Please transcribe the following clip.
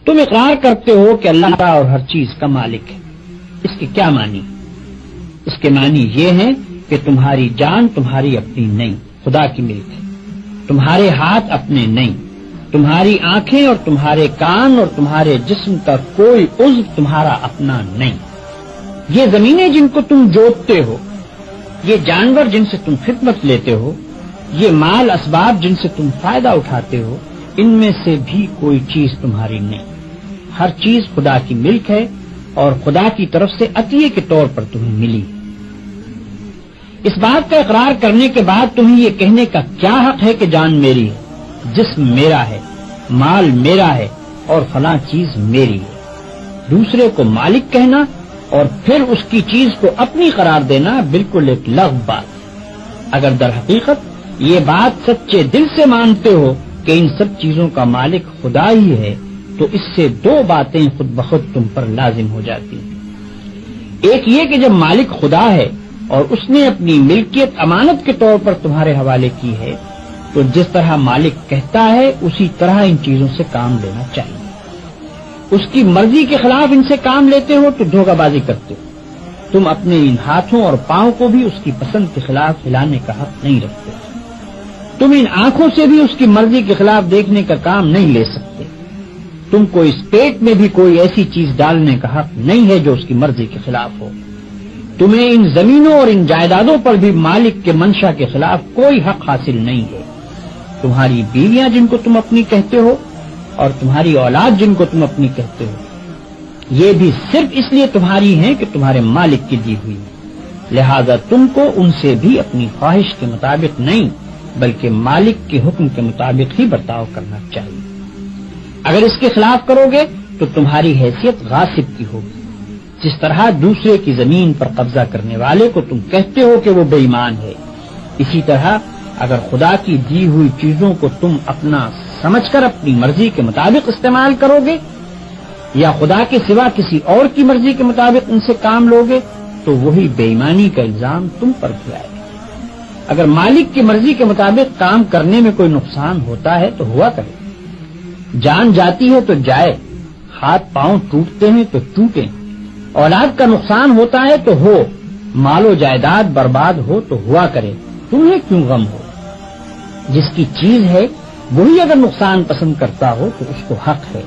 تم اقرار کرتے ہو کہ اللہ تعالیٰ اور ہر چیز کا مالک ہے. اس کے کیا معنی؟ اس کے معنی یہ ہیں کہ تمہاری جان تمہاری اپنی نہیں، خدا کی ملک ہے. تمہارے ہاتھ اپنے نہیں، تمہاری آنکھیں اور تمہارے کان اور تمہارے جسم کا کوئی عضو تمہارا اپنا نہیں. یہ زمینیں جن کو تم جوتتے ہو، یہ جانور جن سے تم خدمت لیتے ہو، یہ مال اسباب جن سے تم فائدہ اٹھاتے ہو، ان میں سے بھی کوئی چیز تمہاری نہیں. ہر چیز خدا کی ملک ہے اور خدا کی طرف سے عطیے کے طور پر تمہیں ملی. اس بات کا اقرار کرنے کے بعد تمہیں یہ کہنے کا کیا حق ہے کہ جان میری ہے، جسم میرا ہے، مال میرا ہے اور فلاں چیز میری ہے. دوسرے کو مالک کہنا اور پھر اس کی چیز کو اپنی قرار دینا بالکل ایک لغو بات ہے. اگر در حقیقت یہ بات سچے دل سے مانتے ہو کہ ان سب چیزوں کا مالک خدا ہی ہے تو اس سے دو باتیں خود بخود تم پر لازم ہو جاتی ہیں. ایک یہ کہ جب مالک خدا ہے اور اس نے اپنی ملکیت امانت کے طور پر تمہارے حوالے کی ہے تو جس طرح مالک کہتا ہے اسی طرح ان چیزوں سے کام لینا چاہیے. اس کی مرضی کے خلاف ان سے کام لیتے ہو تو دھوکہ بازی کرتے ہو. تم اپنے ان ہاتھوں اور پاؤں کو بھی اس کی پسند کے خلاف ہلانے کا حق نہیں رکھتے. تم ان آنکھوں سے بھی اس کی مرضی کے خلاف دیکھنے کا کام نہیں لے سکتے. تم کو اس پیٹ میں بھی کوئی ایسی چیز ڈالنے کا حق نہیں ہے جو اس کی مرضی کے خلاف ہو. تمہیں ان زمینوں اور ان جائیدادوں پر بھی مالک کے منشا کے خلاف کوئی حق حاصل نہیں ہے. تمہاری بیویاں جن کو تم اپنی کہتے ہو اور تمہاری اولاد جن کو تم اپنی کہتے ہو، یہ بھی صرف اس لیے تمہاری ہیں کہ تمہارے مالک کی دی ہوئی. لہذا تم کو ان سے بھی اپنی خواہش کے مطابق نہیں بلکہ مالک کے حکم کے مطابق ہی برتاؤ کرنا چاہیے. اگر اس کے خلاف کرو گے تو تمہاری حیثیت غاصب کی ہوگی. جس طرح دوسرے کی زمین پر قبضہ کرنے والے کو تم کہتے ہو کہ وہ بے ایمان ہے، اسی طرح اگر خدا کی دی ہوئی چیزوں کو تم اپنا سمجھ کر اپنی مرضی کے مطابق استعمال کرو گے یا خدا کے سوا کسی اور کی مرضی کے مطابق ان سے کام لو گے تو وہی بے ایمانی کا الزام تم پر بھی آئے گا. اگر مالک کی مرضی کے مطابق کام کرنے میں کوئی نقصان ہوتا ہے تو ہوا کرے. جان جاتی ہے تو جائے، ہاتھ پاؤں ٹوٹتے ہیں تو ٹوٹیں، اولاد کا نقصان ہوتا ہے تو ہو، مال و جائیداد برباد ہو تو ہوا کرے. تمہیں کیوں غم ہو؟ جس کی چیز ہے وہی اگر نقصان پسند کرتا ہو تو اس کو حق ہے